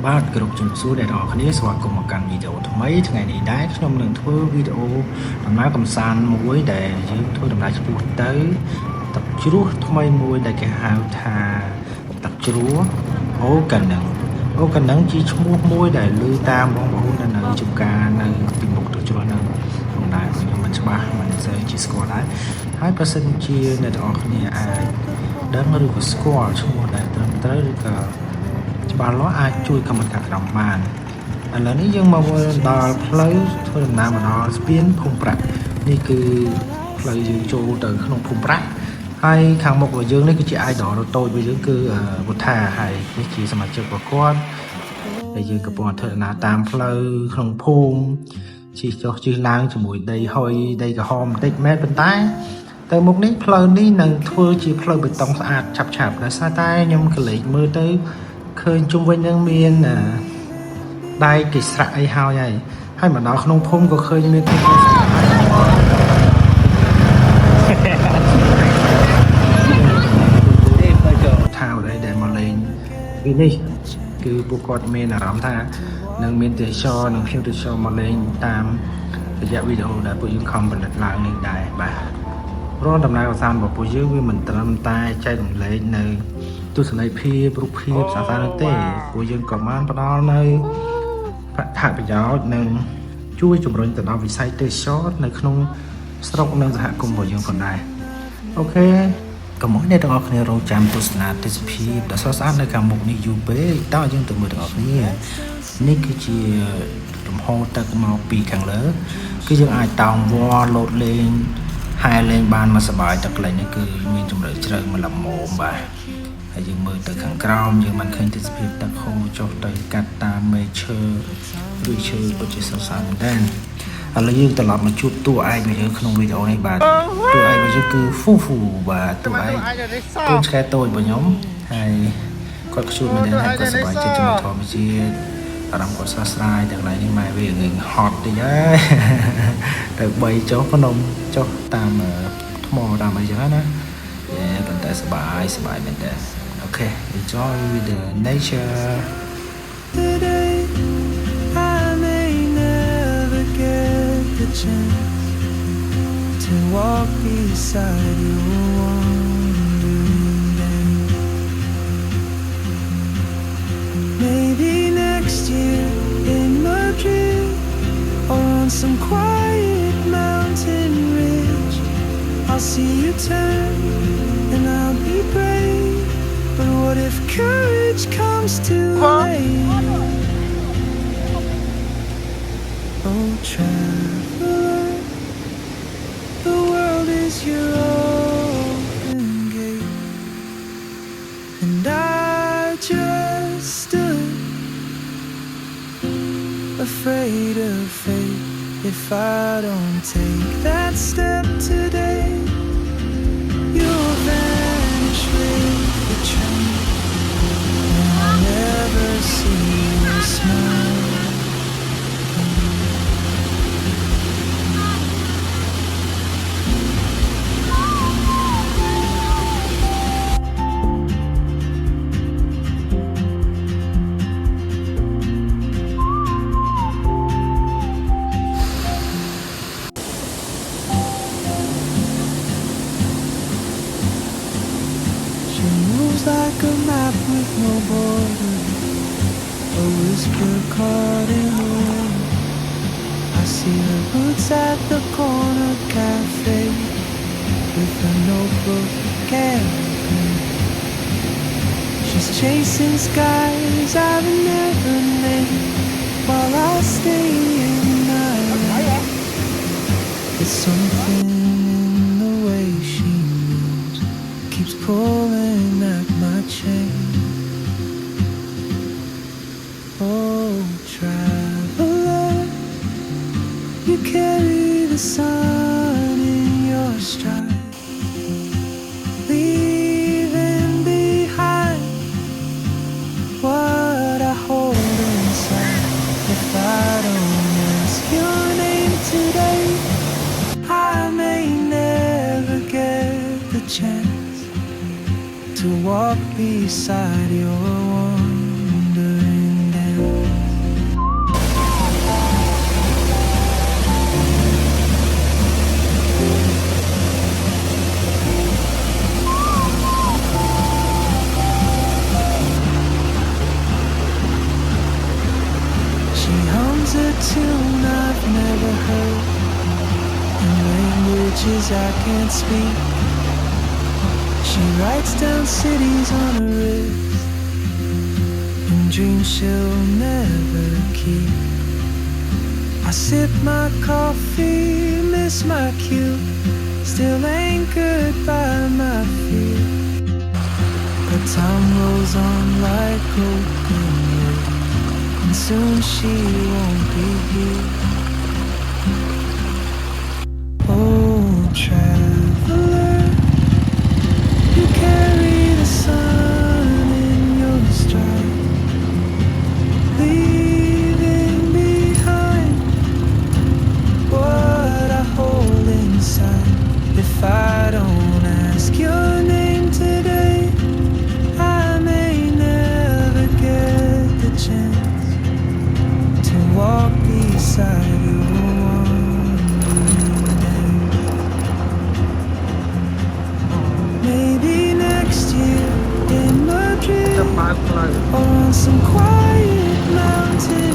បាទគ្រប់ជំរាបសួរអ្នកនរគ្នាស្វាគមន៍មកកាន់វីដេអូថ្មីថ្ងៃនេះដែរខ្ញុំនឹងធ្វើវីដេអូដំណើរកម្សាន្តមួយដែលយើងធ្វើដំណើរឆ្ពោះទៅទឹកជ្រោះថ្មីមួយដែលគេហៅថាទឹកជ្រោះអូកានឹងជាឈ្មោះមួយដែលលើតាមបងប្អូននៅចំការនៅពីមុខទឹកជ្រោះនៅក្នុងដែរខ្ញុំមិនច្បាស់មិនសូវជាស្គាល់ដែរហើយបើសិនជាអ្នកនរគ្នាអាចដឹងឬក៏ស្គាល់ឈ្មោះដែលត្រឹមត្រូវឬក៏ច្បាស់លាស់អាចជួយខមមិនខាងក្រោមបានឥឡូវនេះយើងមកដល់ផ្លូវធ្វើដំណើរមកដល់ស្ពានភូមិប្រាក់នេះគឺផ្លូវយើងចូលទៅក្នុងភូមិប្រាក់ហើយខាងមុខរបស់យើងនេះគឺជា idol រតូចរបស់យើងគឺវុធាហើយនេះជាសមាជិករបស់គាត់ដែលយើងកំពុងធ្វើដំណើរតាមផ្លូវក្នុងភូមិជិះចុះជិះឡើងជាមួយដីហុយដីក្រហមបន្តិចមែនប៉ុន្តែទៅមុខនេះផ្លូវនេះនឹងធ្វើជាផ្លូវបេតុងស្អាតឆាប់ដោយសារតែខ្ញុំកលេចមើលទៅឃើញជុំវិញនឹងមានដែកគេស្រៈអីហើយមកដល់ក្នុងភូមិក៏ឃើញមានទីស្រៈថាអ្វីដែលមកលេងពីនេះគឺពួកគាត់មានអារម្មណ៍ថានឹងមានទេសចរនិងភ្ញៀវទេសចរមកលេងតាមរយៈវីដេអូដែលពួកយើងខំផលិតឡើងនេះដែរបាទរាល់ដំណើរកម្សាន្តរបស់ពួកយើងវាមិនត្រឹមតែចែករំលែកនៅទស្សនីយភាពរូបភាពសាធារណៈទេពួកយើងក៏បានផ្ដល់នៅអត្ថប្រយោជន៍និងជួយជំរុញទៅដល់វិស័យទេសចរនៅក្នុងស្រុកនិងសហគមន៍របស់យើងផងដែរអូខេកុំឲ្យអ្នកទាំងអស់គ្នារងចាំទស្សនាទេសភាពដ៏ស្រស់ស្អាតនៅខាងមុខនេះយូរពេកតើយើងទៅមើលទាំងអស់គ្នានេះគឺជាលំហទឹកមកពីខាងលើគឺយើងអាចតោងវល់លោតលេងហែលេងបានមកសប្បាយទឹកកន្លែងនេះគឺមានជម្រៅជ្រៅមកល្មមបាទហើយយើងមើលទៅខាងក្រោមយើងបានឃើញទេសភាពទឹកហូរចុះទៅកាត់តាមមេឈើឬឈើពិតជាស្រស់ស្អាតមែនទែនឥឡូវយើងត្រឡប់មកជួបតួឯករបស់យើងក្នុងវីដេអូនេះបាទតួឯករបស់យើងគឺហ្វូបាទតួឯកកូនឆ្កែតូចរបស់ខ្ញុំហើយគាត់ខ្ជូតមែនទែនហើយគាត់សប្បាយចិត្តជាមួយធម្មជាតិអារម្មណ៍គាត់ស្រស់ស្រាយទាំងឡាយនេះម៉ែវាងហត់តិចហើយទៅបីចុះភ្នំចុះតាមថ្មតាមអីចឹងណាប៉ុន្តែសប្បាយមែនទែនOkay, enjoy with the nature. Today I may never get the chance to walk beside your wandering dance. Maybe next year in Madrid or on some quiet mountain ridge, I'll see you turn and I'll be brave. But what if courage comes too late? Oh, traveler, the world is your open gate, and I just stood afraid of fate. If I don't take that step today, you'll vanish with the train, and I'll never see you smile. Like a map with no border, a whisper caught in the wind. I see her boots at the corner cafe with a notebook and a pen. She's chasing skies I've never named while I stay in night. It's something in the way she moves keeps pulling at my chain. Oh, traveler, you carry the sun in your stride, leaving behind what I hold inside. If I don't ask your name today, I may never get the chance to walk beside your wandering dance. I can't speak. She writes down cities on her wrist and dreams she'll never keep. I sip my coffee, miss my cue, still anchored by my fear. But time rolls on like open wood, and soon she won't be here. Oh, traveler, you carry the sun in your stride, leaving behind what I hold inside. If I don't ask your name today, I may never get the chance to walk beside you one day. Maybe next year in Madrid, or on some quiet mountain